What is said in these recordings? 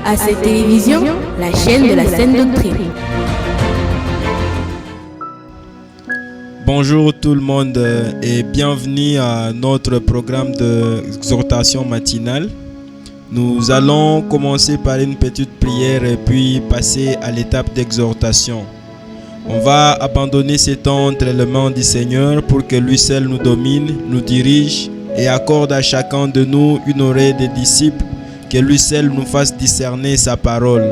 À cette télévision, la chaîne de la saine doctrine. Bonjour tout le monde et bienvenue à notre programme d'exhortation matinale. Nous allons commencer par une petite prière et puis passer à l'étape d'exhortation. On va abandonner ces temps entre les mains du Seigneur pour que lui seul nous domine, nous dirige et accorde à chacun de nous une oreille de disciple, que lui seul nous fasse discerner sa parole.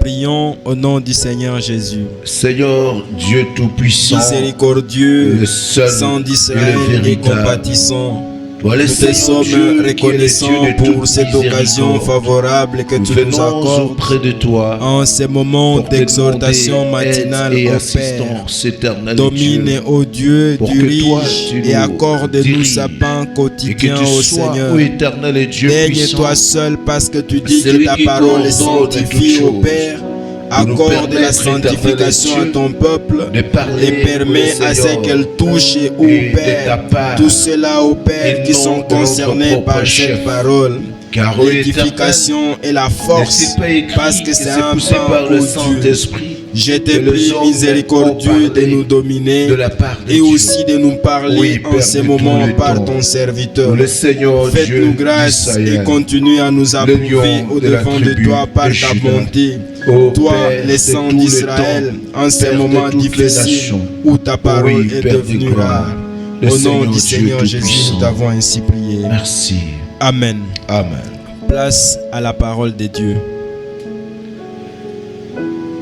Prions au nom du Seigneur Jésus. Seigneur Dieu Tout-Puissant, miséricordieux, le seul Saint d'Israël et le et véritable. compatissant, toi le nous te Seigneur sommes Dieu, reconnaissants qui est le Dieu de pour toute cette occasion miséricorde. favorable que Nous tu nous venons accordes auprès de toi en ces moments pour te d'exhortation demander matinale aide et au Père. assistance éternelle, Domine, Dieu, ô Dieu, pour que toi, dirige tu et nous accorde-nous diriges sa pain et que quotidien tu au sois, Seigneur. ô éternel et Dieu Daigne puissant, toi seul parce que tu dis celui que ta qui parole est coordonne sanctifiée toutes au choses, Père. de nous Accorde la permettre, sanctification éternel à ton peuple de parler, et permet ô à ce Seigneur, qu'elle touche au et de ta Père. part, Tous ceux-là au Père et qui non sont de notre concernés propre par chef. cette parole. car ô L'édification et la force n'est-il pas écrit parce que que c'est c'est un poussé pain par le au Dieu. Saint-Esprit Je te que les prie hommes miséricordieux ont de parlé nous dominer de la part de et Dieu. aussi de nous parler Oui, en Père ces de moments tout le par temps. ton serviteur. Le Seigneur Dieu Faites-nous grâce et d'Israël, continue à nous approuver lion au de la devant de tribu toi par de ta Juda. bonté. Ô Toi, Père les de saints tous les d'Israël, temps, en ces Père de moments toutes les difficiles nations. où ta parole Oui, est Père de devenue gloire, rare. le Au nom Seigneur du Dieu Seigneur Jésus, Tout-Puissant. nous t'avons ainsi prié. Merci. Amen. Amen. Place à la parole de Dieu.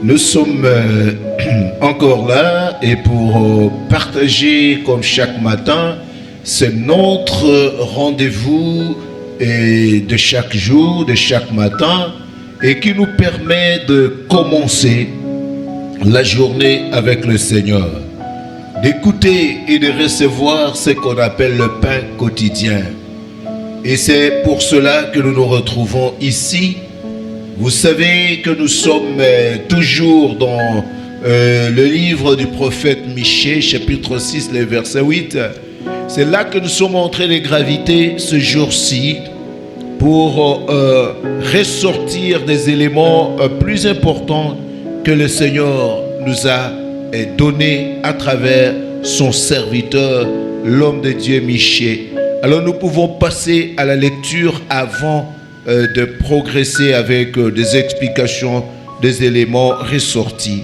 Nous sommes encore là et pour partager comme chaque matin, c'est notre rendez-vous de chaque jour, de chaque matin et qui nous permet de commencer la journée avec le Seigneur, d'écouter et de recevoir ce qu'on appelle le pain quotidien. Et c'est pour cela que nous nous retrouvons ici. Vous savez que nous sommes toujours dans le livre du prophète Michée, chapitre 6, le verset 8. C'est là que nous sommes en train de graviter ce jour-ci pour ressortir des éléments plus importants que le Seigneur nous a donnés à travers son serviteur, l'homme de Dieu Michée. Alors nous pouvons passer à la lecture avant de progresser avec des explications des éléments ressortis.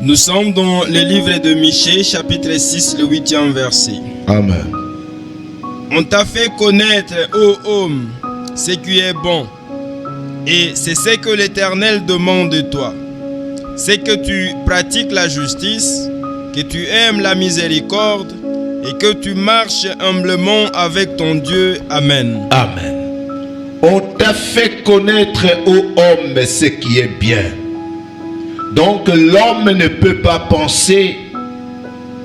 Nous sommes dans le livre de Michée, chapitre 6, le 8e verset. Amen. On t'a fait connaître, ô homme, ce qui est bon. Et c'est ce que l'Éternel demande de toi. C'est que tu pratiques la justice, que tu aimes la miséricorde et que tu marches humblement avec ton Dieu. Amen. Amen. On t'a fait connaître, ô homme, ce qui est bien. Donc l'homme ne peut pas penser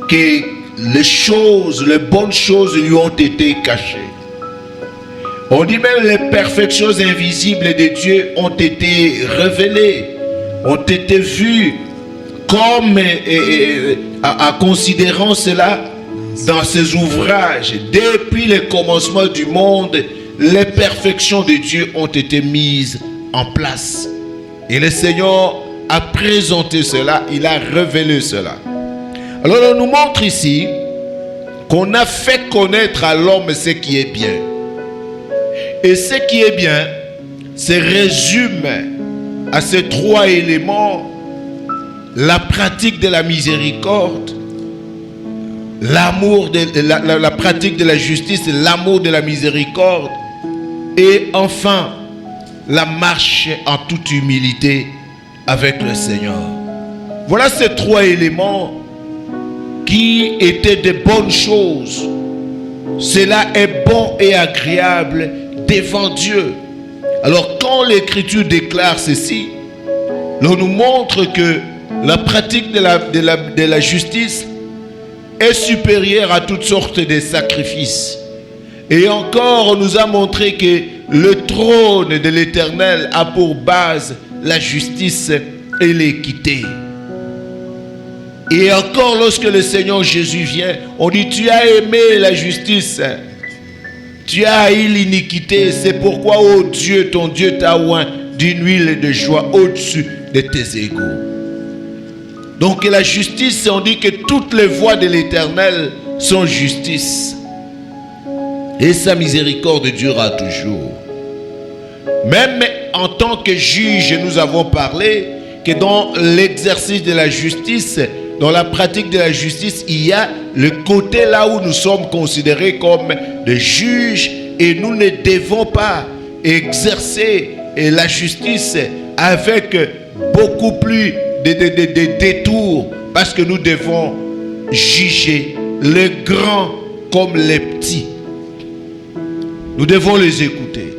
que les bonnes choses lui ont été cachées. On dit même les perfections invisibles de Dieu ont été révélées, ont été vues comme à considérant cela dans ses ouvrages. Depuis le commencement du monde, les perfections de Dieu ont été mises en place. Et le Seigneur a présenté cela, il a révélé cela. Alors on nous montre ici qu'on a fait connaître à l'homme ce qui est bien. Et ce qui est bien se résume à ces trois éléments: la pratique de la miséricorde, l'amour la pratique de la justice, l'amour de la miséricorde, et enfin la marche en toute humilité avec le Seigneur. Voilà ces trois éléments qui étaient de bonnes choses. Cela est bon et agréable devant Dieu. Alors quand l'Écriture déclare ceci, l'on nous montre que la pratique de la justice est supérieure à toutes sortes de sacrifices. Et encore, on nous a montré que le trône de l'Éternel a pour base la justice et l'équité. Et encore, lorsque le Seigneur Jésus vient, on dit: tu as aimé la justice, tu as haï l'iniquité, c'est pourquoi, oh Dieu, ton Dieu t'a oint d'une huile de joie au-dessus de tes égaux. Donc la justice, on dit que toutes les voies de l'Éternel sont justice. Et sa miséricorde durera toujours. Même en tant que juge, nous avons parlé que dans l'exercice de la justice, dans la pratique de la justice, il y a le côté là où nous sommes considérés comme des juges et nous ne devons pas exercer la justice avec beaucoup plus de détours parce que nous devons juger les grands comme les petits. Nous devons les écouter.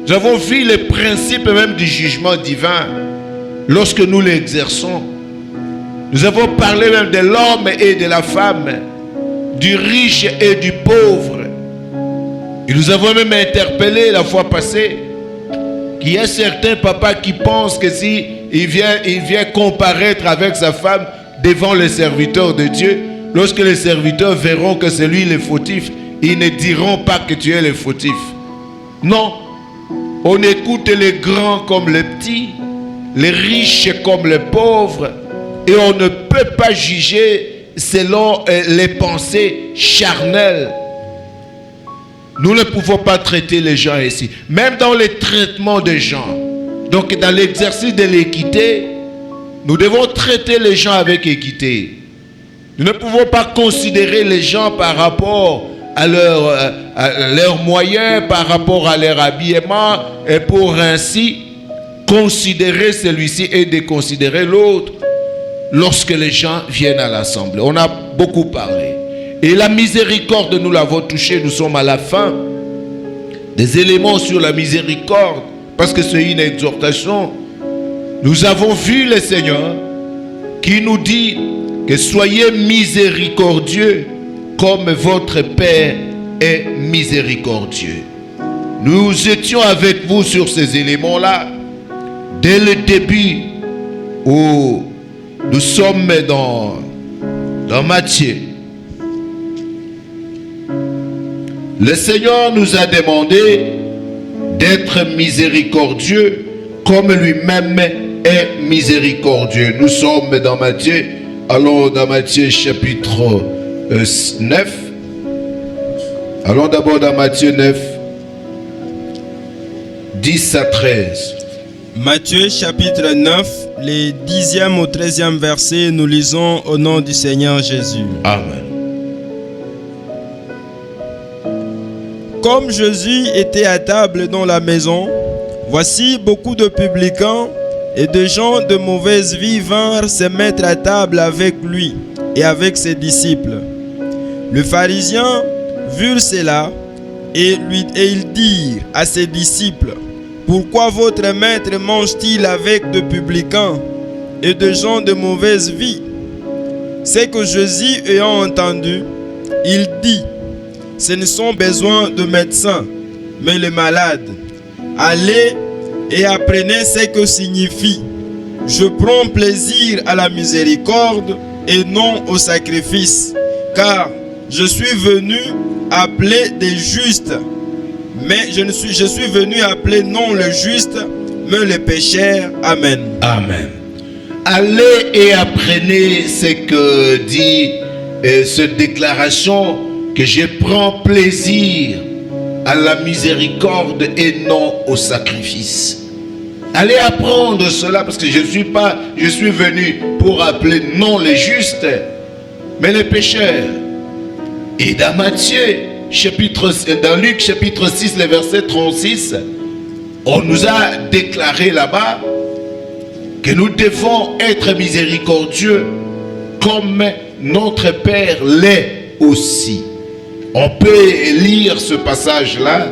Nous avons vu les principes même du jugement divin lorsque nous l'exerçons. Nous avons parlé même de l'homme et de la femme, du riche et du pauvre. Et nous avons même interpellé la fois passée qu'il y a certains papas qui pensent que si il vient comparaître avec sa femme devant les serviteurs de Dieu, lorsque les serviteurs verront que c'est lui le fautif, ils ne diront pas que tu es le fautif. Non, on écoute les grands comme les petits, les riches comme les pauvres, et on ne peut pas juger selon les pensées charnelles. Nous ne pouvons pas traiter les gens ici, même dans le traitement des gens. Donc dans l'exercice de l'équité, nous devons traiter les gens avec équité. Nous ne pouvons pas considérer les gens par rapport à leurs moyens, par rapport à leur habillement, et pour ainsi considérer celui-ci et déconsidérer l'autre lorsque les gens viennent à l'assemblée. On a beaucoup parlé. Et la miséricorde, nous l'avons touché, nous sommes à la fin. Des éléments sur la miséricorde, parce que c'est une exhortation. Nous avons vu le Seigneur qui nous dit que soyez miséricordieux comme votre Père est miséricordieux. Nous étions avec vous sur ces éléments-là dès le début où nous sommes dans Matthieu. Le Seigneur nous a demandé d'être miséricordieux comme lui-même est miséricordieux. Nous sommes dans Matthieu. Allons dans Matthieu chapitre 9. Allons d'abord dans Matthieu 9, 10 à 13. Matthieu chapitre 9, les 10e au 13e versets, nous lisons au nom du Seigneur Jésus. Amen. Comme Jésus était à table dans la maison, voici beaucoup de publicains et de gens de mauvaise vie vinrent se mettre à table avec lui et avec ses disciples. Les pharisiens virent cela et ils dirent à ses disciples: pourquoi votre maître mange-t-il avec de publicains et de gens de mauvaise vie? C'est que Jésus ayant entendu, il dit: ce ne sont besoin de médecins, mais les malades. Allez et apprenez ce que signifie: je prends plaisir à la miséricorde et non au sacrifice, car je suis venu appeler des justes, mais je suis venu appeler non les justes, mais les pécheurs. Amen. Amen. Allez et apprenez ce que dit cette déclaration, que je prends plaisir à la miséricorde et non au sacrifice. Allez apprendre cela, parce que je suis venu pour appeler non les justes, mais les pécheurs. Et dans dans Luc chapitre 6, le verset 36, on nous a déclaré là-bas que nous devons être miséricordieux comme notre Père l'est aussi. On peut lire ce passage-là.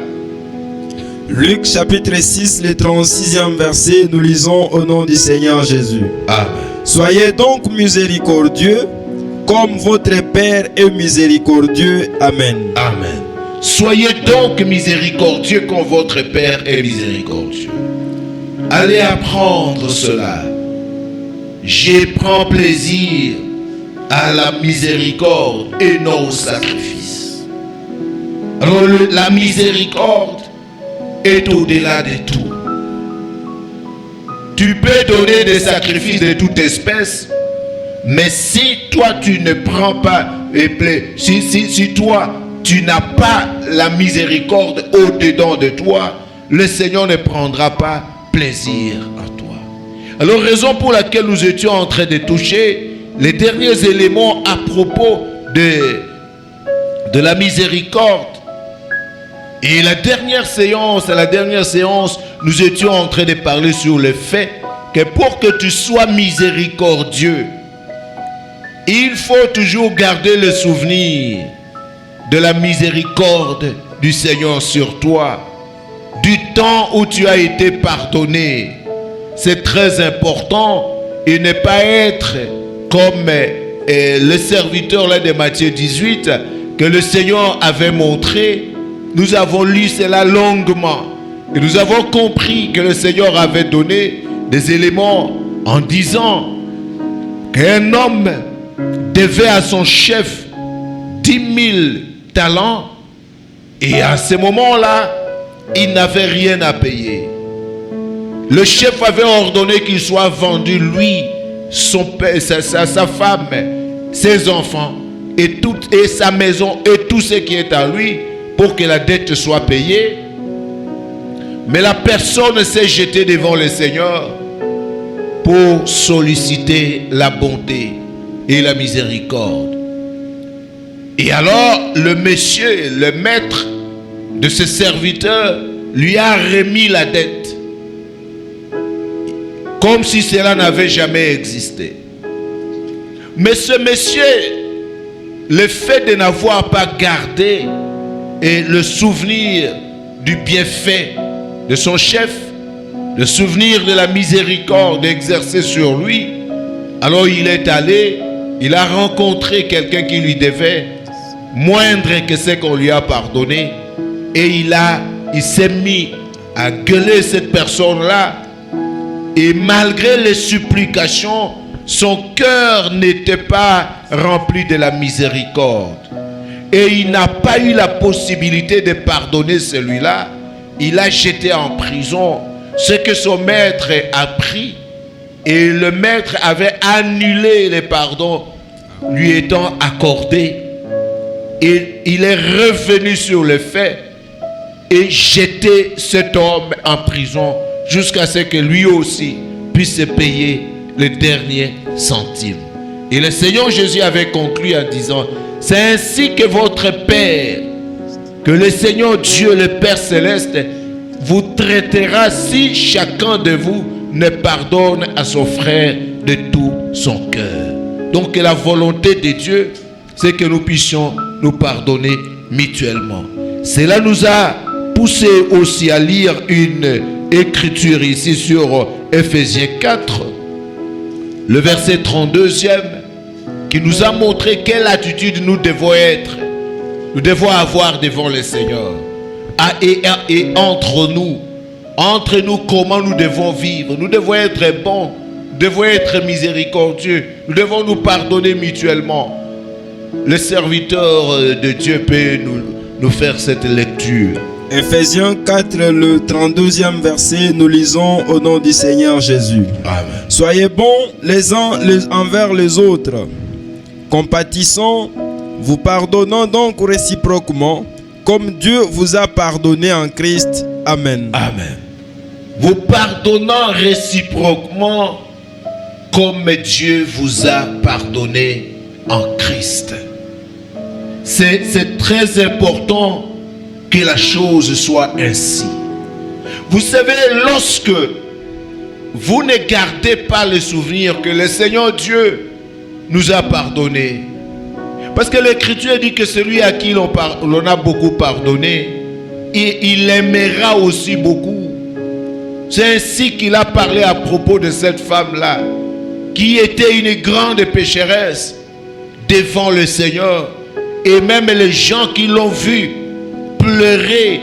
Luc chapitre 6, le 36e verset, nous lisons au nom du Seigneur Jésus. Amen. Soyez donc miséricordieux comme votre Père est miséricordieux. Amen. Amen. Soyez donc miséricordieux comme votre Père est miséricordieux. Allez apprendre cela. Je prends plaisir à la miséricorde et non au sacrifice. Alors la miséricorde est au-delà de tout. Tu peux donner des sacrifices de toute espèce, mais si toi tu ne prends pas, si toi tu n'as pas la miséricorde au-dedans de toi, le Seigneur ne prendra pas plaisir à toi. Alors, raison pour laquelle nous étions en train de toucher les derniers éléments à propos de la miséricorde. Et la dernière séance, nous étions en train de parler sur le fait que pour que tu sois miséricordieux, il faut toujours garder le souvenir de la miséricorde du Seigneur sur toi, du temps où tu as été pardonné. C'est très important et ne pas être comme le serviteur là de Matthieu 18 que le Seigneur avait montré. Nous avons lu cela longuement et nous avons compris que le Seigneur avait donné des éléments en disant qu'un homme devait à son chef 10 000 talents et à ce moment-là, il n'avait rien à payer. Le chef avait ordonné qu'il soit vendu, lui, son père, sa femme, ses enfants et sa maison et tout ce qui est à lui pour que la dette soit payée. Mais la personne s'est jetée devant le Seigneur pour solliciter la bonté et la miséricorde. Et alors, le monsieur, le maître de ce serviteur, lui a remis la dette. Comme si cela n'avait jamais existé. Mais ce monsieur, le fait de n'avoir pas gardé et le souvenir du bienfait de son chef, le souvenir de la miséricorde exercée sur lui, alors il est allé, il a rencontré quelqu'un qui lui devait moindre que ce qu'on lui a pardonné, et il s'est mis à gueuler cette personne-là, et malgré les supplications, son cœur n'était pas rempli de la miséricorde. Et il n'a pas eu la possibilité de pardonner celui-là. Il a jeté en prison ce que son maître a pris. Et le maître avait annulé les pardons lui étant accordés. Et il est revenu sur le fait et jeté cet homme en prison jusqu'à ce que lui aussi puisse payer les derniers centimes. Et le Seigneur Jésus avait conclu en disant: c'est ainsi que votre Père, que le Seigneur Dieu, le Père Céleste, vous traitera si chacun de vous ne pardonne à son frère de tout son cœur. Donc la volonté de Dieu, c'est que nous puissions nous pardonner mutuellement. Cela nous a poussé aussi à lire une écriture ici sur Ephésiens 4, le verset 32e, qui nous a montré quelle attitude nous devons être, nous devons avoir devant le Seigneur. Et entre nous, comment nous devons vivre. Nous devons être bons, nous devons être miséricordieux, nous devons nous pardonner mutuellement. Le serviteur de Dieu peut nous faire cette lecture. Ephésiens 4, le 32e verset, nous lisons au nom du Seigneur Jésus. Amen. Soyez bons les uns envers les autres, compatissants, vous pardonnant donc réciproquement, comme Dieu vous a pardonné en Christ. Amen. Amen. Vous pardonnant réciproquement, comme Dieu vous a pardonné en Christ. C'est très important que la chose soit ainsi. Vous savez, lorsque vous ne gardez pas le souvenir que le Seigneur Dieu nous a pardonné, parce que l'Écriture dit que celui à qui l'on a beaucoup pardonné, il aimera aussi beaucoup. C'est ainsi qu'il a parlé à propos de cette femme-là, qui était une grande pécheresse devant le Seigneur. Et même les gens qui l'ont vu pleurer,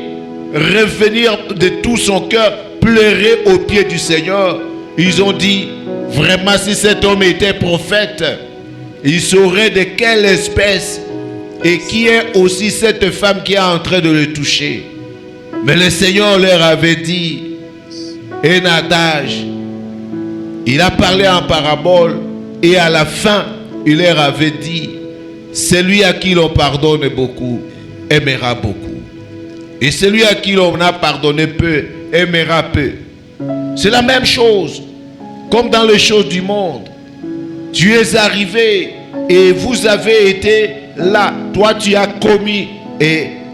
revenir de tout son cœur, pleurer aux pieds du Seigneur, ils ont dit: vraiment, si cet homme était prophète, il saurait de quelle espèce et qui est aussi cette femme qui est en train de le toucher. Mais le Seigneur leur avait dit un adage: Il a parlé en parabole et à la fin, il leur avait dit, celui à qui l'on pardonne beaucoup, aimera beaucoup. Et celui à qui l'on a pardonné peu, aimera peu. C'est la même chose, comme dans les choses du monde. Tu es arrivé et vous avez été là. Toi, tu as commis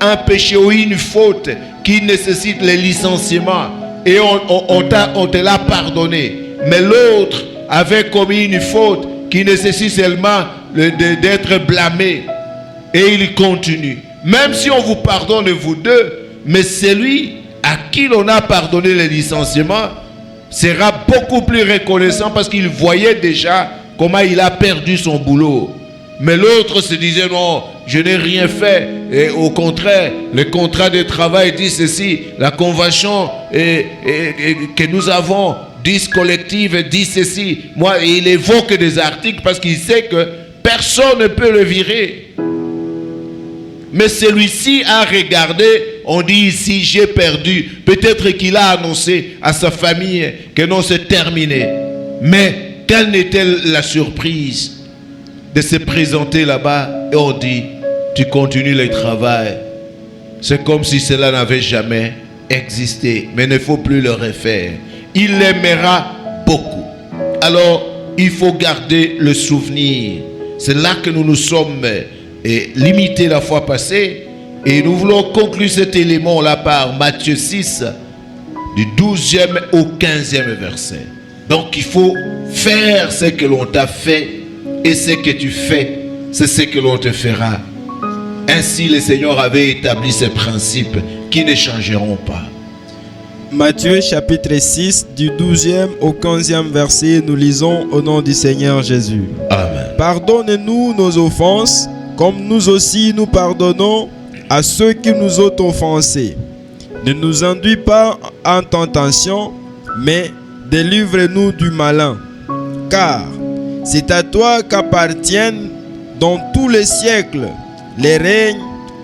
un péché ou une faute qui nécessite le licenciement. Et on te l'a pardonné. Mais l'autre avait commis une faute qui nécessite seulement d'être blâmé. Et il continue. Même si on vous pardonne vous deux, mais celui à qui l'on a pardonné le licenciement sera beaucoup plus reconnaissant parce qu'il voyait déjà comment il a perdu son boulot. Mais l'autre se disait non, je n'ai rien fait. Et au contraire, le contrat de travail dit ceci, la convention que nous avons dit collective dit ceci. Moi, il évoque des articles parce qu'il sait que personne ne peut le virer. Mais celui-ci a regardé, on dit ici, j'ai perdu. Peut-être qu'il a annoncé à sa famille que non, c'est terminé. Mais quelle n'était la surprise de se présenter là-bas et on dit, tu continues le travail. C'est comme si cela n'avait jamais existé. Mais il ne faut plus le refaire. Il l'aimera beaucoup. Alors, il faut garder le souvenir. C'est là que nous nous sommes limités la fois passée. Et nous voulons conclure cet élément-là par Matthieu 6, du 12e au 15e verset. Donc, il faut faire ce que l'on t'a fait. Et ce que tu fais, c'est ce que l'on te fera. Ainsi, le Seigneur avait établi ces principes qui ne changeront pas. Matthieu chapitre 6, du 12e au 15e verset, nous lisons au nom du Seigneur Jésus. Amen. Pardonne-nous nos offenses, comme nous aussi nous pardonnons à ceux qui nous ont offensés. Ne nous induis pas en tentation, mais délivre-nous du malin. Car c'est à toi qu'appartiennent dans tous les siècles les règnes,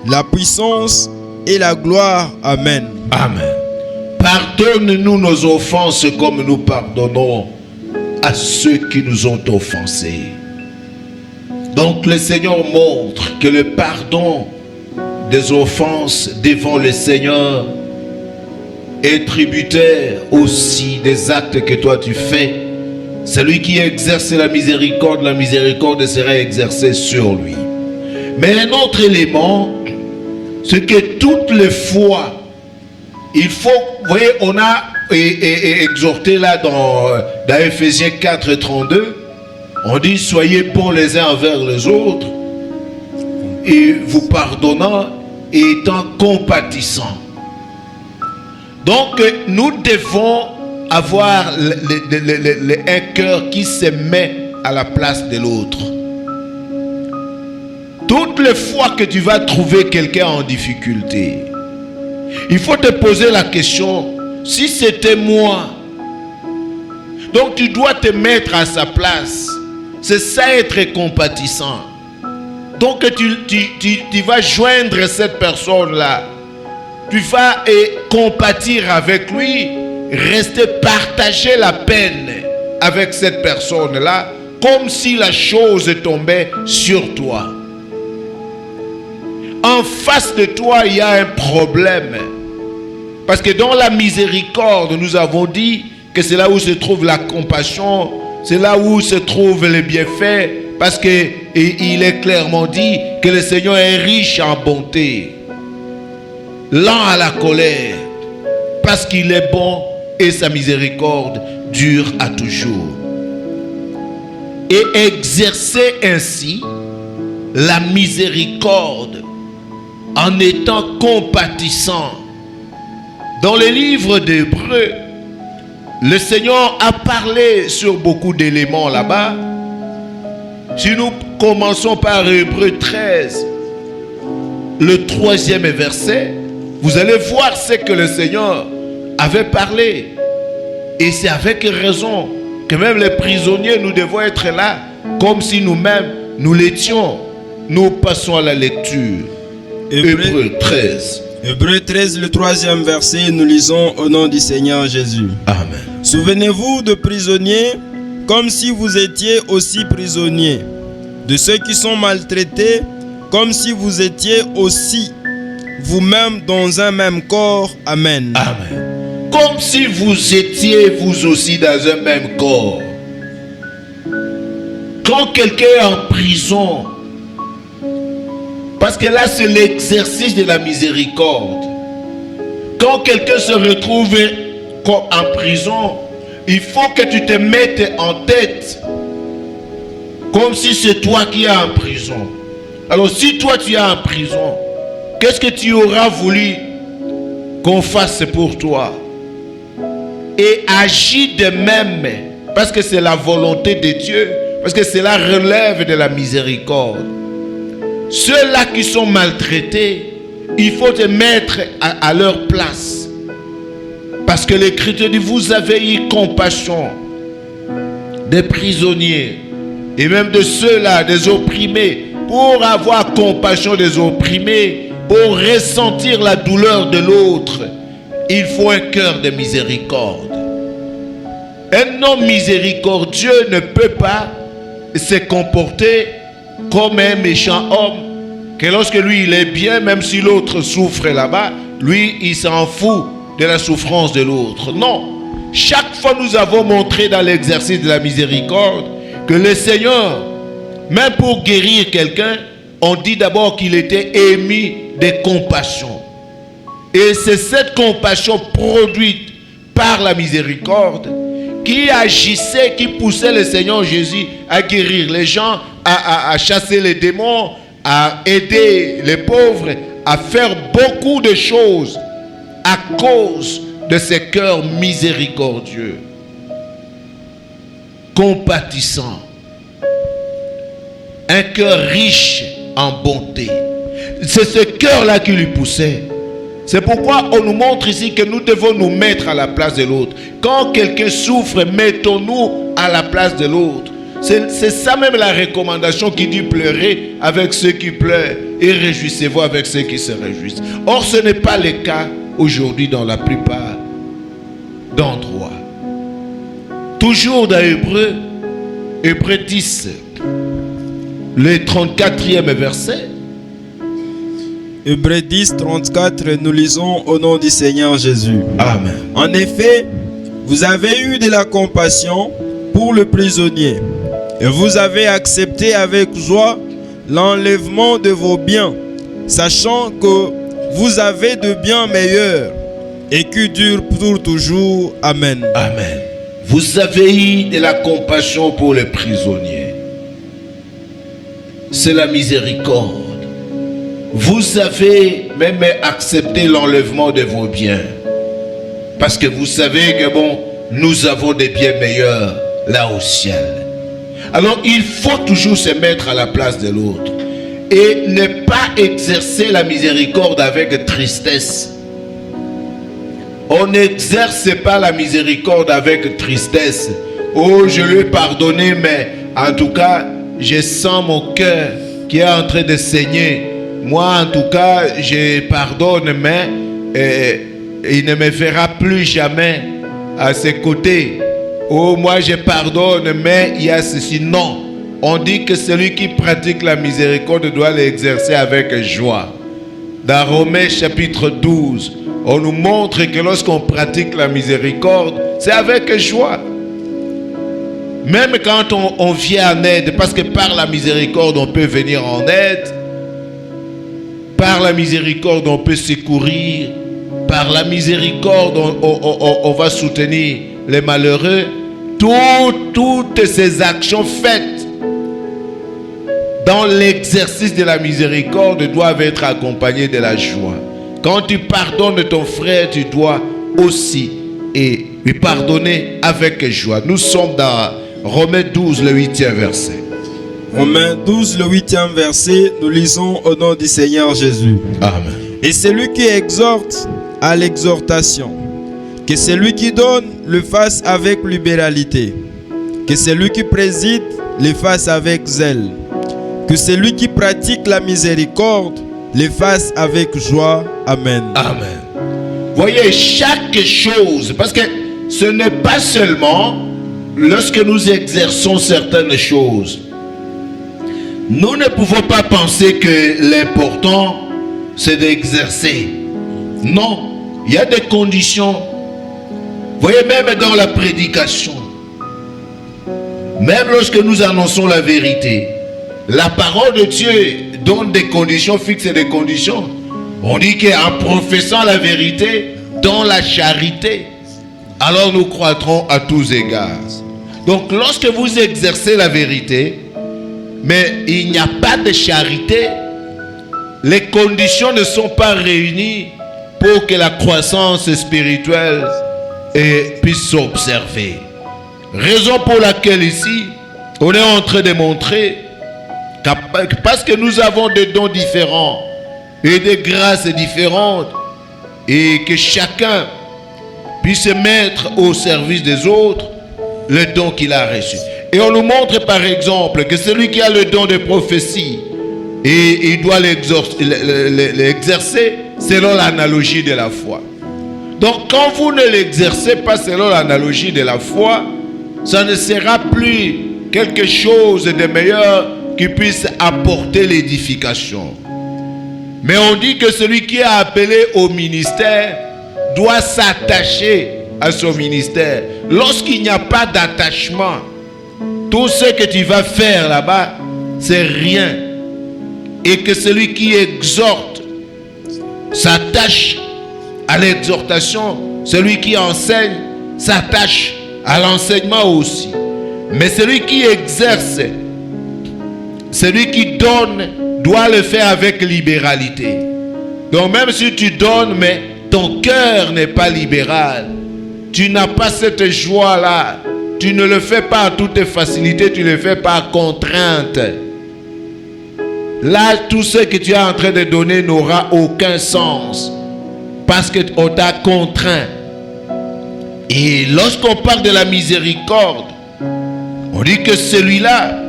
la puissance et la gloire. Amen. Amen. Pardonne-nous nos offenses comme nous pardonnons à ceux qui nous ont offensés. Donc le Seigneur montre que le pardon des offenses devant le Seigneur est tributaire aussi des actes que toi tu fais. Celui qui exerce la miséricorde sera exercée sur lui. Mais un autre élément, c'est que toutes les fois, il faut, vous voyez, on a exhorté là dans Ephésiens 4, 32, on dit soyez bons les uns envers les autres, et vous pardonnant et étant compatissants. Donc nous devons avoir un cœur qui se met à la place de l'autre. Toutes les fois que tu vas trouver quelqu'un en difficulté, il faut te poser la question, si c'était moi, donc tu dois te mettre à sa place. C'est ça être compatissant. Donc tu vas joindre cette personne-là. Tu vas compatir avec lui, rester partager la peine avec cette personne-là, comme si la chose tombait sur toi. En face de toi, il y a un problème. Parce que dans la miséricorde, nous avons dit que c'est là où se trouve la compassion, c'est là où se trouvent les bienfaits, parce qu'il est clairement dit que le Seigneur est riche en bonté, lent à la colère, parce qu'il est bon et sa miséricorde dure à toujours. Et exercer ainsi la miséricorde en étant compatissant. Dans le livre d'Hébreux, le Seigneur a parlé sur beaucoup d'éléments là-bas. Si nous commençons par Hébreux 13, le 3e verset, vous allez voir ce que le Seigneur avait parlé. Et c'est avec raison que même les prisonniers, nous devons être là, comme si nous-mêmes, nous l'étions. Nous passons à la lecture. Hébreux 13. Hébreux 13, le 3e verset, nous lisons au nom du Seigneur Jésus. Amen. Souvenez-vous de prisonniers comme si vous étiez aussi prisonniers, de ceux qui sont maltraités, comme si vous étiez aussi vous-même dans un même corps. Amen. Amen. Comme si vous étiez vous aussi dans un même corps. Quand quelqu'un est en prison, parce que là c'est l'exercice de la miséricorde. Quand quelqu'un se retrouve en prison, il faut que tu te mettes en tête comme si c'est toi qui es en prison. Alors si toi tu es en prison, qu'est-ce que tu auras voulu qu'on fasse pour toi? Et agis de même, parce que c'est la volonté de Dieu, parce que cela relève de la miséricorde. Ceux-là qui sont maltraités, il faut te mettre à leur place. Parce que l'Écriture dit, vous avez eu compassion des prisonniers et même de ceux-là, des opprimés. Pour avoir compassion des opprimés, pour ressentir la douleur de l'autre, il faut un cœur de miséricorde. Un homme miséricordieux ne peut pas se comporter comme un méchant homme, que lorsque lui il est bien, même si l'autre souffre là-bas, lui il s'en fout de la souffrance de l'autre. Non, chaque fois nous avons montré dans l'exercice de la miséricorde que le Seigneur, même pour guérir quelqu'un, on dit d'abord qu'il était émis de compassion. Et c'est cette compassion produite par la miséricorde qui agissait, qui poussait le Seigneur Jésus à guérir les gens, à chasser les démons, à aider les pauvres, à faire beaucoup de choses à cause de ce cœur miséricordieux, compatissant, un cœur riche en bonté. C'est ce cœur-là qui lui poussait. C'est pourquoi on nous montre ici que nous devons nous mettre à la place de l'autre. Quand quelqu'un souffre, mettons-nous à la place de l'autre. C'est ça même la recommandation qui dit pleurer avec ceux qui pleurent et réjouissez-vous avec ceux qui se réjouissent. Or, ce n'est pas le cas aujourd'hui dans la plupart d'endroits. Toujours dans Hébreu 10, le 34e verset. Hébreux 10, 34, nous lisons au nom du Seigneur Jésus. Amen. En effet, vous avez eu de la compassion pour le prisonnier, et vous avez accepté avec joie l'enlèvement de vos biens, sachant que vous avez de biens meilleurs et qui durent pour toujours. Amen. Amen. Vous avez eu de la compassion pour les prisonniers. C'est la miséricorde. Vous avez même accepté l'enlèvement de vos biens. Parce que vous savez que bon, nous avons des biens meilleurs là au ciel. Alors il faut toujours se mettre à la place de l'autre. Et ne pas exercer la miséricorde avec tristesse. On n'exerce pas la miséricorde avec tristesse. Oh, je lui ai pardonné, mais en tout cas, je sens mon cœur qui est en train de saigner. Moi, en tout cas, je pardonne, mais il ne me fera plus jamais à ses côtés. Oh, moi, je pardonne, mais il y a ceci. Non. On dit que celui qui pratique la miséricorde doit l'exercer avec joie. Dans Romains chapitre 12, on nous montre que lorsqu'on pratique la miséricorde, c'est avec joie. Même quand on vient en aide, parce que par la miséricorde, on peut venir en aide. Par la miséricorde, on peut secourir. Par la miséricorde, on va soutenir les malheureux. Toutes ces actions faites dans l'exercice de la miséricorde doivent être accompagnées de la joie. Quand tu pardonnes ton frère, tu dois aussi lui pardonner avec joie. Nous sommes dans Romains 12, le 8e verset. Romains 12, le 8e verset, nous lisons au nom du Seigneur Jésus. Amen. Et celui qui exhorte à l'exhortation, que celui qui donne le fasse avec libéralité, que celui qui préside le fasse avec zèle, que celui qui pratique la miséricorde le fasse avec joie. Amen. Amen. Voyez, chaque chose, parce que ce n'est pas seulement lorsque nous exerçons certaines choses, nous ne pouvons pas penser que l'important, c'est d'exercer. Non, il y a des conditions. Vous voyez, même dans la prédication, même lorsque nous annonçons la vérité, la parole de Dieu donne des conditions, fixe des conditions. On dit qu'en professant la vérité, dans la charité, alors nous croîtrons à tous égards. Donc lorsque vous exercez la vérité, mais il n'y a pas de charité, les conditions ne sont pas réunies pour que la croissance spirituelle puisse s'observer. Raison pour laquelle ici, on est en train de montrer que parce que nous avons des dons différents et des grâces différentes, et que chacun puisse se mettre au service des autres le don qu'il a reçu. Et on nous montre par exemple que celui qui a le don de prophétie, et il doit l'exercer selon l'analogie de la foi. Donc quand vous ne l'exercez pas selon l'analogie de la foi, ça ne sera plus quelque chose de meilleur qui puisse apporter l'édification. Mais on dit que celui qui est appelé au ministère doit s'attacher à son ministère. Lorsqu'il n'y a pas d'attachement, tout ce que tu vas faire là-bas, c'est rien. Et que celui qui exhorte s'attache à l'exhortation, celui qui enseigne s'attache à l'enseignement aussi. Mais celui qui exerce, celui qui donne, doit le faire avec libéralité. Donc même si tu donnes, mais ton cœur n'est pas libéral, tu n'as pas cette joie-là, tu ne le fais pas à toute facilité, tu le fais par contrainte. Là, tout ce que tu es en train de donner n'aura aucun sens parce qu'on t'a contraint. Et lorsqu'on parle de la miséricorde, on dit que celui-là,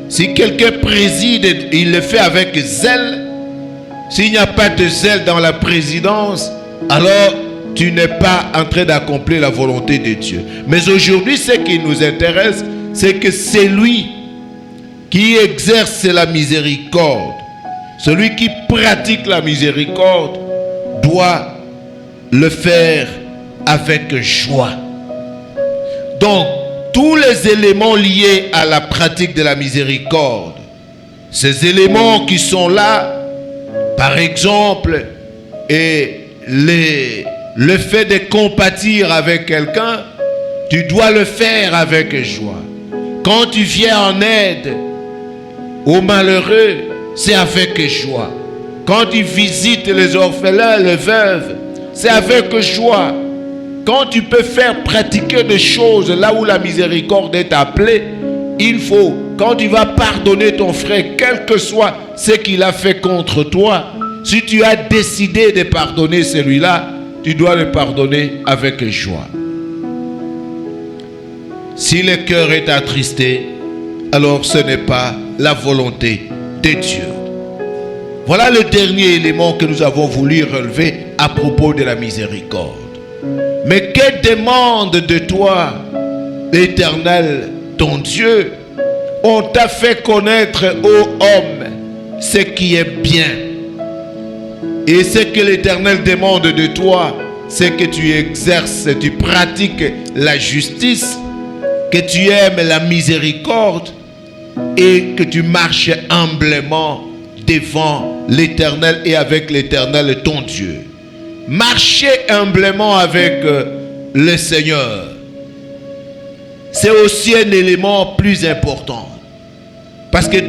si quelqu'un préside, il le fait avec zèle. S'il n'y a pas de zèle dans la présidence, alors tu n'es pas en train d'accomplir la volonté de Dieu. Mais aujourd'hui, ce qui nous intéresse, c'est que c'est lui qui exerce la miséricorde, celui qui pratique la miséricorde, doit le faire avec joie. Donc, tous les éléments liés à la pratique de la miséricorde, ces éléments qui sont là, par exemple, et le fait de compatir avec quelqu'un, tu dois le faire avec joie. Quand tu viens en aide aux malheureux, c'est avec joie. Quand tu visites les orphelins, les veuves, c'est avec joie. Quand tu peux faire pratiquer des choses là où la miséricorde est appelée, il faut, quand tu vas pardonner ton frère, quel que soit ce qu'il a fait contre toi, si tu as décidé de pardonner celui-là, tu dois le pardonner avec joie. Si le cœur est attristé, alors ce n'est pas la volonté de Dieu. Voilà le dernier élément que nous avons voulu relever à propos de la miséricorde. Mais que demande de toi, l'Éternel, ton Dieu? On t'a fait connaître, ô homme, ce qui est bien. Et ce que l'Éternel demande de toi, c'est que tu exerces, tu pratiques la justice, que tu aimes la miséricorde et que tu marches humblement devant l'Éternel et avec l'Éternel ton Dieu. Marcher humblement avec le Seigneur, c'est aussi un élément plus important. Parce que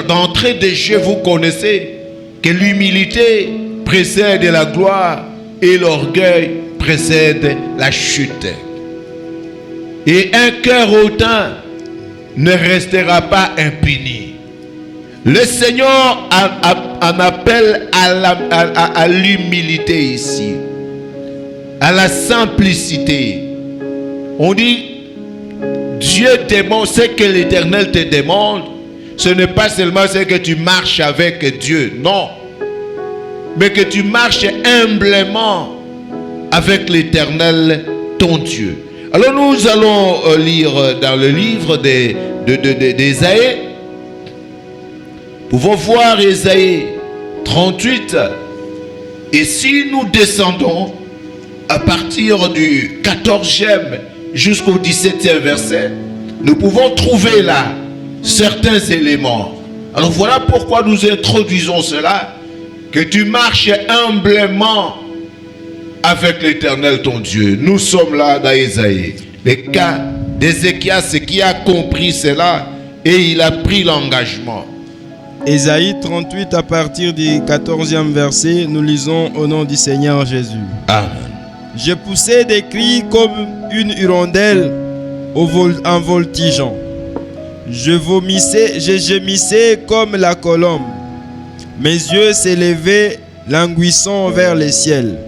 d'entrée de jeu, vous connaissez que l'humilité précède la gloire et l'orgueil précède la chute. Et un cœur hautain ne restera pas impuni. Le Seigneur en appelle à l'humilité ici, à la simplicité. On dit, Dieu demande, ce que l'Éternel te demande, ce n'est pas seulement ce que tu marches avec Dieu, non, mais que tu marches humblement avec l'Éternel, ton Dieu. Alors nous allons lire dans le livre d'Ésaïe. Nous pouvons voir Ésaïe 38. Et si nous descendons à partir du 14e jusqu'au 17e verset, nous pouvons trouver là certains éléments. Alors voilà pourquoi nous introduisons cela. Que tu marches humblement avec l'Éternel ton Dieu. Nous sommes là dans Ésaïe. Le cas d'Ézéchias qui a compris cela et il a pris l'engagement. Ésaïe 38 à partir du 14e verset, nous lisons au nom du Seigneur Jésus. Amen. Je poussais des cris comme une hirondelle en voltigeant. Je gémissais comme la colombe. Mes yeux s'élevaient languissant vers les ciels.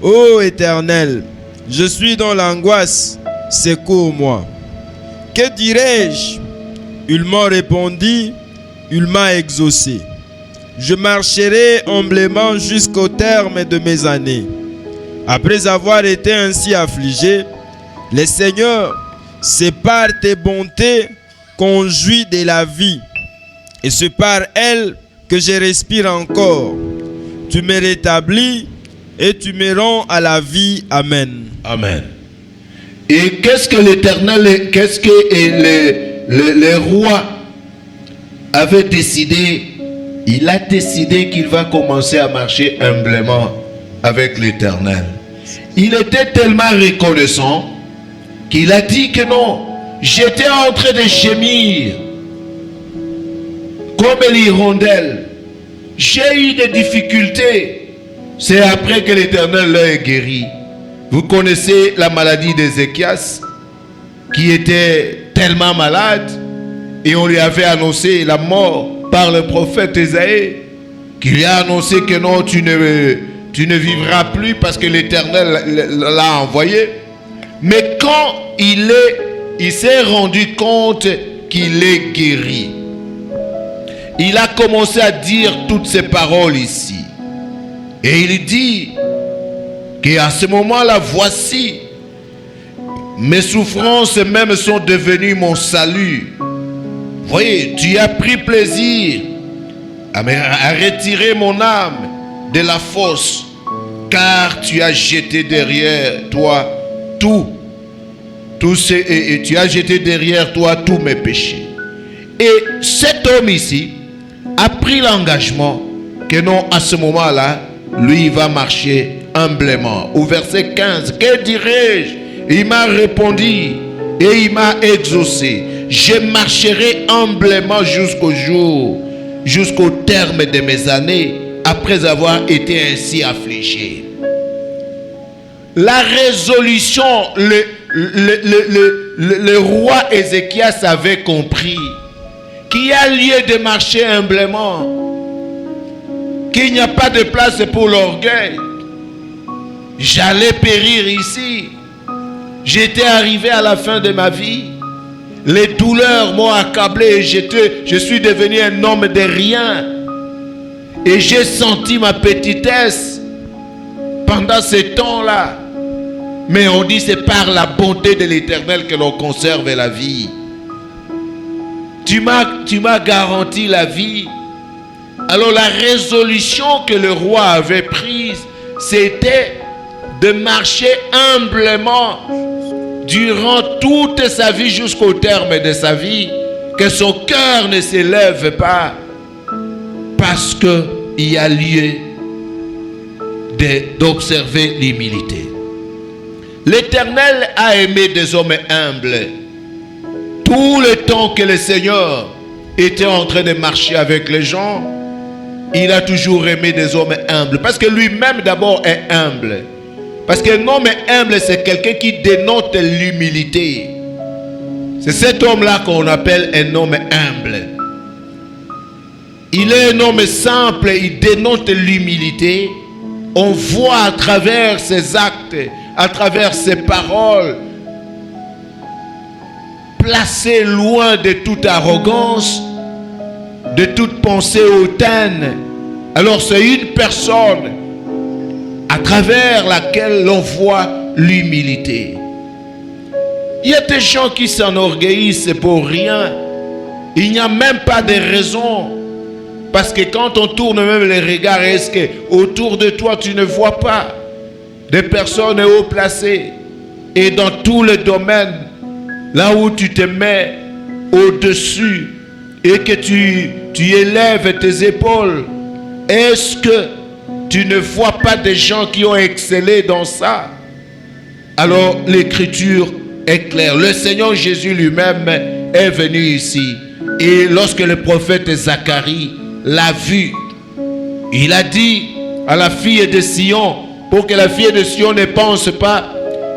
Ô Éternel, je suis dans l'angoisse, secours-moi. Que dirai-je? Il m'a répondu, il m'a exaucé. Je marcherai humblement jusqu'au terme de mes années. Après avoir été ainsi affligé, le Seigneur, c'est par tes bontés qu'on jouit de la vie, et c'est par elle que je respire encore. Tu me rétablis et tu me rends à la vie. Amen. Amen. Et qu'est-ce que l'Éternel, qu'est-ce que les rois avaient décidé? Il a décidé qu'il va commencer à marcher humblement avec l'Éternel. Il était tellement reconnaissant qu'il a dit que non, j'étais en train de gémir comme l'hirondelle. J'ai eu des difficultés. C'est après que l'Éternel l'a guéri. Vous connaissez la maladie d'Ézéchias, qui était tellement malade, et on lui avait annoncé la mort par le prophète Ésaïe, qui lui a annoncé que non, tu ne vivras plus parce que l'Éternel l'a envoyé. Mais quand il s'est rendu compte qu'il est guéri, il a commencé à dire toutes ces paroles ici. Et il dit qu'à ce moment-là, voici, mes souffrances même sont devenues mon salut. Voyez, tu as pris plaisir à retirer mon âme de la fosse, car tu as jeté derrière toi et tu as jeté derrière toi tous mes péchés. Et cet homme ici a pris l'engagement que non, à ce moment-là, lui il va marcher humblement. Au verset 15, que dirai-je? Il m'a répondu et il m'a exaucé. Je marcherai humblement jusqu'au terme de mes années, après avoir été ainsi affligé. La résolution, le roi Ézéchias avait compris qu'il y a lieu de marcher humblement, qu'il n'y a pas de place pour l'orgueil. J'allais périr ici. J'étais arrivé à la fin de ma vie. Les douleurs m'ont accablé et je suis devenu un homme de rien. Et j'ai senti ma petitesse pendant ce temps-là. Mais on dit c'est par la bonté de l'Éternel que l'on conserve la vie. Tu m'as garanti la vie. Alors la résolution que le roi avait prise, c'était de marcher humblement durant toute sa vie jusqu'au terme de sa vie, que son cœur ne s'élève pas, parce qu'il y a lieu d'observer l'humilité. L'Éternel a aimé des hommes humbles. Tout le temps que le Seigneur était en train de marcher avec les gens, il a toujours aimé des hommes humbles, parce que lui-même d'abord est humble. Parce qu'un homme humble, c'est quelqu'un qui dénote l'humilité. C'est cet homme-là qu'on appelle un homme humble. Il est un homme simple, il dénote l'humilité. On voit à travers ses actes, à travers ses paroles, placé loin de toute arrogance, de toute pensée hautaine. Alors c'est une personne à travers laquelle l'on voit l'humilité. Il y a des gens qui s'enorgueillissent pour rien. Il n'y a même pas de raison. Parce que quand on tourne même les regards, est-ce que autour de toi tu ne vois pas des personnes haut placées? Et dans tous les domaines, là où tu te mets au-dessus et que tu élèves tes épaules, est-ce que tu ne vois pas des gens qui ont excellé dans ça? Alors l'écriture est claire. Le Seigneur Jésus lui-même est venu ici. Et lorsque le prophète Zacharie l'a vu, il a dit à la fille de Sion, pour que la fille de Sion ne pense pas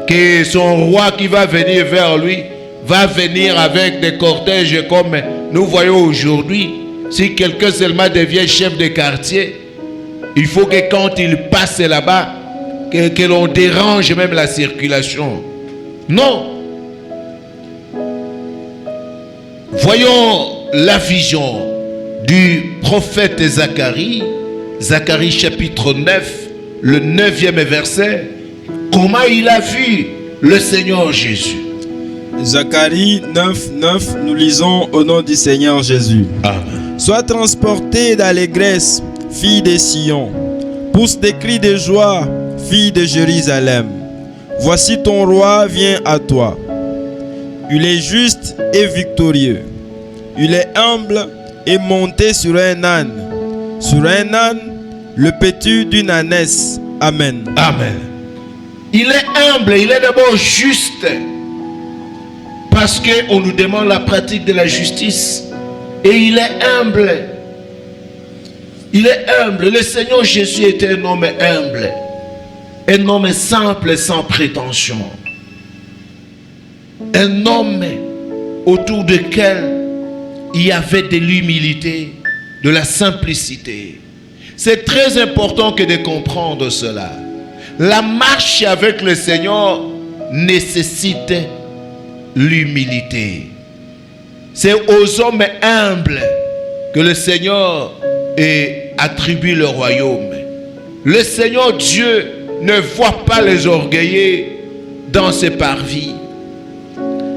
que son roi qui va venir vers lui va venir avec des cortèges comme nous voyons aujourd'hui. Si quelqu'un seulement devient chef de quartier, il faut que quand il passe là-bas, que l'on dérange même la circulation. Non. Voyons la vision du prophète Zacharie, Zacharie chapitre 9, le 9e verset. Comment il a vu le Seigneur Jésus. Zacharie 9, 9, nous lisons au nom du Seigneur Jésus. Amen. Sois transportée d'allégresse, fille de Sion. Pousse des cris de joie, fille de Jérusalem. Voici ton roi vient à toi. Il est juste et victorieux. Il est humble et monté sur un âne. Sur un âne, le pétu d'une ânesse. Amen. Amen. Il est humble, il est d'abord juste. Parce qu'on nous demande la pratique de la justice. Et il est humble. Il est humble. Le Seigneur Jésus était un homme humble. Un homme simple, sans prétention. Un homme autour duquel il y avait de l'humilité, de la simplicité. C'est très important que de comprendre cela. La marche avec le Seigneur nécessite l'humilité. C'est aux hommes humbles que le Seigneur attribue le royaume. Le Seigneur Dieu ne voit pas les orgueilleux dans ses parvis.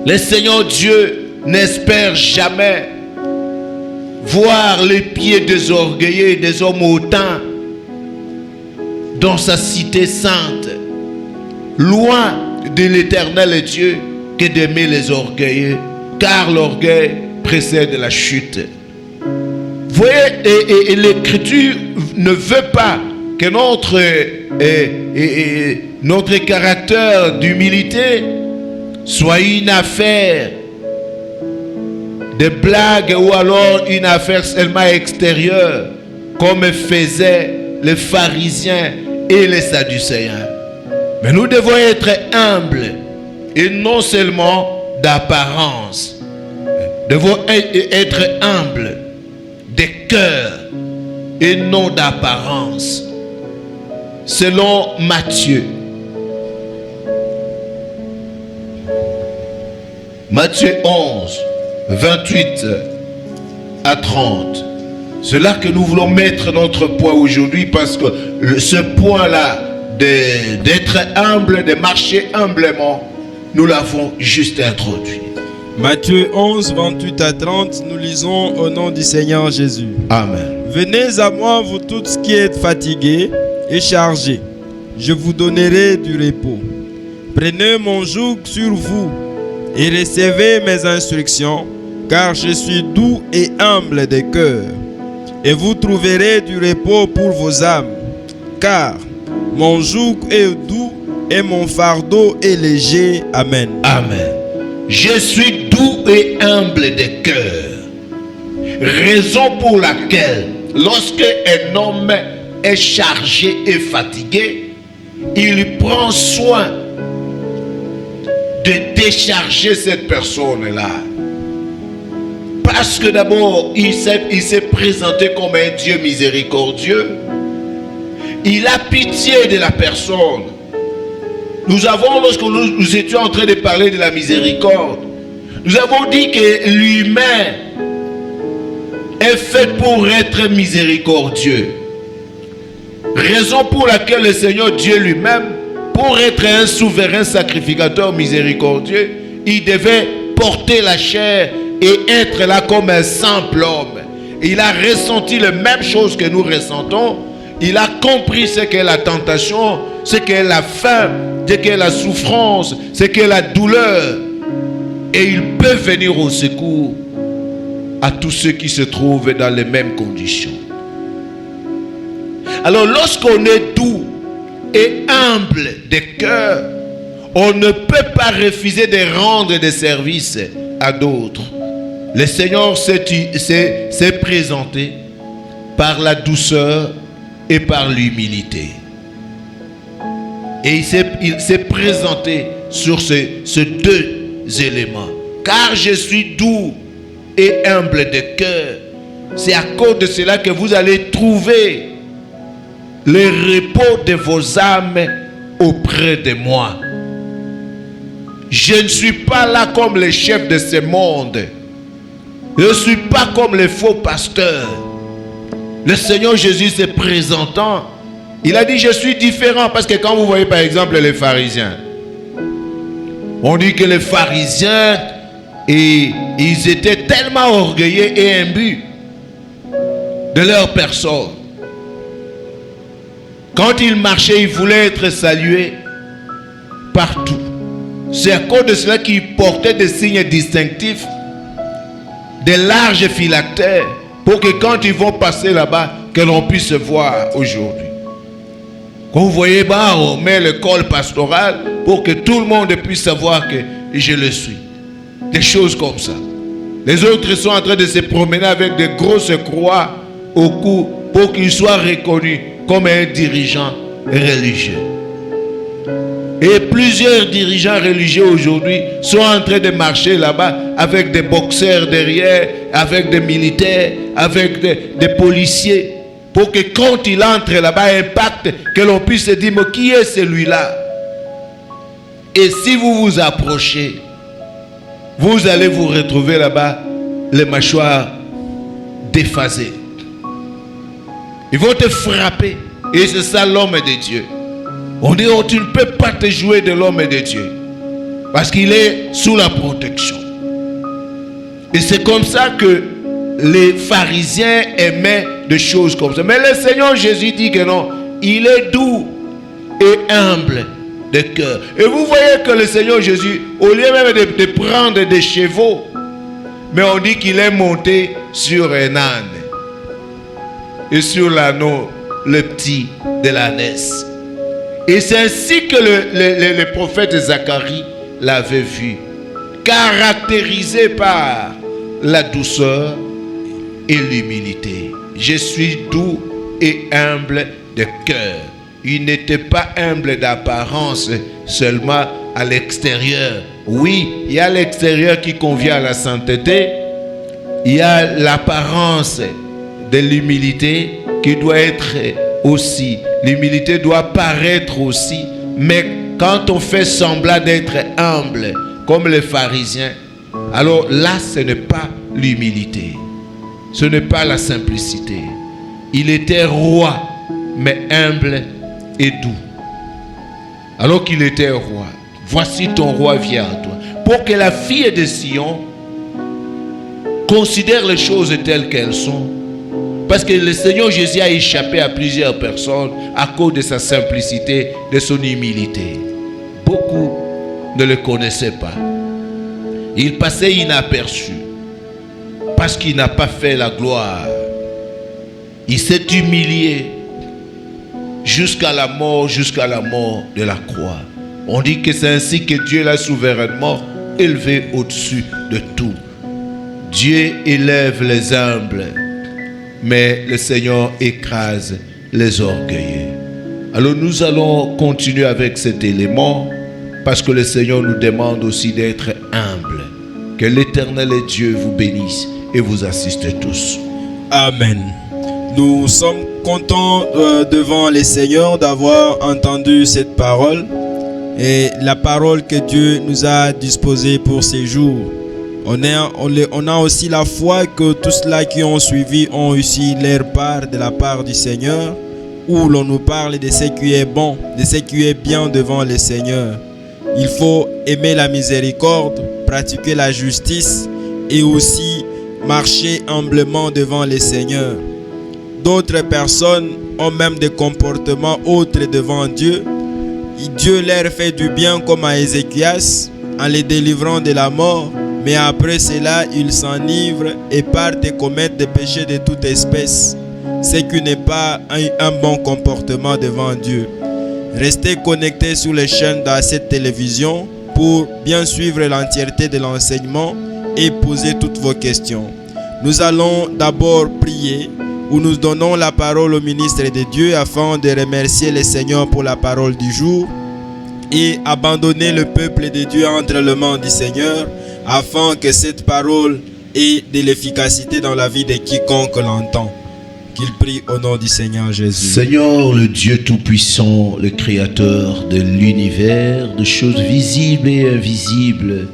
Le Seigneur Dieu n'espère jamais voir les pieds des orgueilleux, des hommes hautains dans sa cité sainte. Loin de l'Éternel Dieu que d'aimer les orgueilleux, car l'orgueil précède la chute. Vous voyez, et l'Écriture ne veut pas que notre caractère d'humilité soit une affaire de blagues ou alors une affaire seulement extérieure, comme faisaient les pharisiens et les sadducéens. Mais nous devons être humbles et non seulement d'apparence. Nous devons être humbles de cœur et non d'apparence. Selon Matthieu. Matthieu 11, 28 à 30. C'est là que nous voulons mettre notre point aujourd'hui, parce que ce point-là d'être humble, de marcher humblement, nous l'avons juste introduit. Matthieu 11, 28 à 30, nous lisons au nom du Seigneur Jésus. Amen. Venez à moi, vous tous qui êtes fatigués et chargés, je vous donnerai du repos. Prenez mon joug sur vous et recevez mes instructions, car je suis doux et humble de cœur, et vous trouverez du repos pour vos âmes, car mon joug est doux et mon fardeau est léger. Amen. Amen. Je suis doux et humble de cœur. Raison pour laquelle, lorsque un homme est chargé et fatigué, il prend soin de décharger cette personne-là. Parce que d'abord, il s'est présenté comme un Dieu miséricordieux. Il a pitié de la personne. Nous avons, lorsque nous étions en train de parler de la miséricorde, nous avons dit que l'humain est fait pour être miséricordieux. Raison pour laquelle le Seigneur Dieu lui-même, pour être un souverain sacrificateur miséricordieux, il devait porter la chair et être là comme un simple homme. Il a ressenti les mêmes choses que nous ressentons. Il a compris ce qu'est la tentation, ce qu'est la faim, ce qu'est la souffrance, ce qu'est la douleur. Et il peut venir au secours à tous ceux qui se trouvent dans les mêmes conditions. Alors lorsqu'on est doux et humble de cœur, on ne peut pas refuser de rendre des services à d'autres. Le Seigneur s'est présenté par la douceur et par l'humilité. Et il s'est présenté sur ces deux éléments. Car je suis doux et humble de cœur. C'est à cause de cela que vous allez trouver le repos de vos âmes auprès de moi. Je ne suis pas là comme les chefs de ce monde. Je ne suis pas comme les faux pasteurs. Le Seigneur Jésus se présentant, il a dit je suis différent. Parce que quand vous voyez par exemple les pharisiens, on dit que les pharisiens, ils étaient tellement orgueilleux et imbus de leur personne. Quand ils marchaient, ils voulaient être salués partout. C'est à cause de cela qu'ils portaient des signes distinctifs, des larges phylactères, pour que quand ils vont passer là-bas, que l'on puisse voir aujourd'hui. Quand vous voyez, on met le col pastoral pour que tout le monde puisse savoir que je le suis. Des choses comme ça. Les autres sont en train de se promener avec de grosses croix au cou pour qu'ils soient reconnus comme un dirigeant religieux. Et plusieurs dirigeants religieux aujourd'hui sont en train de marcher là-bas avec des boxeurs derrière, avec des militaires, avec des policiers, pour que quand il entre là-bas, impacte, que l'on puisse se dire, mais qui est celui-là? Et si vous vous approchez, vous allez vous retrouver là-bas, les mâchoires déphasées. Ils vont te frapper. Et c'est ça l'homme de Dieu. On dit, oh, tu ne peux pas te jouer de l'homme de Dieu. Parce qu'il est sous la protection. Et c'est comme ça que les pharisiens aimaient des choses comme ça. Mais le Seigneur Jésus dit que non. Il est doux et humble de cœur. Et vous voyez que le Seigneur Jésus, au lieu même de prendre des chevaux, mais on dit qu'il est monté sur un âne. Et sur l'anneau, le petit de l'ânesse. Et c'est ainsi que le prophète Zacharie l'avait vu. Caractérisé par la douceur et l'humilité. Je suis doux et humble de cœur. Il n'était pas humble d'apparence seulement à l'extérieur. Oui, il y a l'extérieur qui convient à la sainteté. Il y a l'apparence de l'humilité qui doit être aussi. L'humilité doit paraître aussi. Mais quand on fait semblant d'être humble, comme les pharisiens, alors là, ce n'est pas l'humilité. Ce n'est pas la simplicité. Il était roi, mais humble et doux. Alors qu'il était roi, voici ton roi vient à toi. Pour que la fille de Sion considère les choses telles qu'elles sont. Parce que le Seigneur Jésus a échappé à plusieurs personnes à cause de sa simplicité, de son humilité. Beaucoup ne le connaissaient pas. Il passait inaperçu parce qu'il n'a pas fait la gloire. Il s'est humilié jusqu'à la mort de la croix. On dit que c'est ainsi que Dieu l'a souverainement élevé au-dessus de tout. Dieu élève les humbles, mais le Seigneur écrase les orgueilleux. Alors nous allons continuer avec cet élément parce que le Seigneur nous demande aussi d'être humbles. Que l'Éternel et Dieu vous bénisse et vous assiste tous. Amen. Nous sommes contents devant le Seigneur d'avoir entendu cette parole et la parole que Dieu nous a disposée pour ces jours. On a aussi la foi que tous ceux qui ont suivi ont aussi leur part de la part du Seigneur, où l'on nous parle de ce qui est bon, de ce qui est bien devant le Seigneur. il faut aimer la miséricorde, pratiquer la justice et aussi marcher humblement devant le Seigneur. D'autres personnes ont même des comportements autres devant Dieu. Dieu leur fait du bien comme à Ézéchias en les délivrant de la mort, mais après cela, ils s'enivrent et partent et commettent des péchés de toute espèce, ce qui n'est pas un bon comportement devant Dieu. Restez connectés sur les chaînes de cette télévision pour bien suivre l'entièreté de l'enseignement et poser toutes vos questions. Nous allons d'abord prier, où nous donnons la parole au ministre de Dieu afin de remercier le Seigneur pour la parole du jour et abandonner le peuple de Dieu entre les mains du Seigneur afin que cette parole ait de l'efficacité dans la vie de quiconque l'entend. Qu'il prie au nom du Seigneur Jésus. Seigneur, le Dieu Tout-Puissant, le Créateur de l'univers, de choses visibles et invisibles,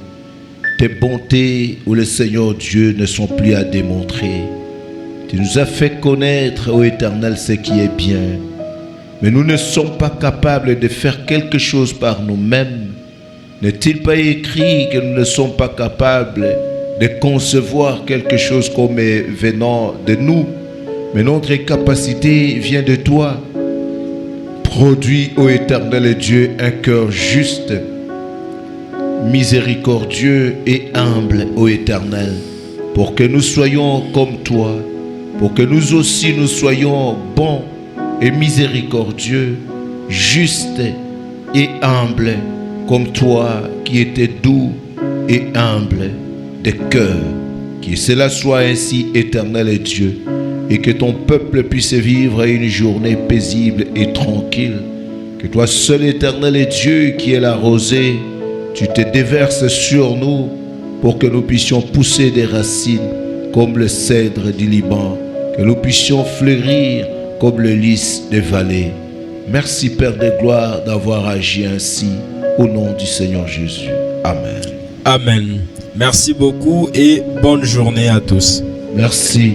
tes bontés, ô le Seigneur Dieu, ne sont plus à démontrer. Tu nous as fait connaître, ô Éternel, ce qui est bien. Mais nous ne sommes pas capables de faire quelque chose par nous-mêmes. N'est-il pas écrit que nous ne sommes pas capables de concevoir quelque chose comme venant de nous? Mais notre capacité vient de toi. Produis, ô Éternel Dieu, un cœur juste, miséricordieux et humble, ô Éternel, pour que nous soyons comme toi, pour que nous aussi nous soyons bons et miséricordieux, justes et humbles, comme toi qui étais doux et humble de cœur. Que cela soit ainsi, Éternel Dieu, et que ton peuple puisse vivre une journée paisible et tranquille. Que toi seul, Éternel Dieu, qui est la rosée, tu te déverses sur nous pour que nous puissions pousser des racines comme le cèdre du Liban, que nous puissions fleurir comme le lys des vallées. Merci Père de gloire d'avoir agi ainsi au nom du Seigneur Jésus. Amen. Amen. Merci beaucoup et bonne journée à tous. Merci.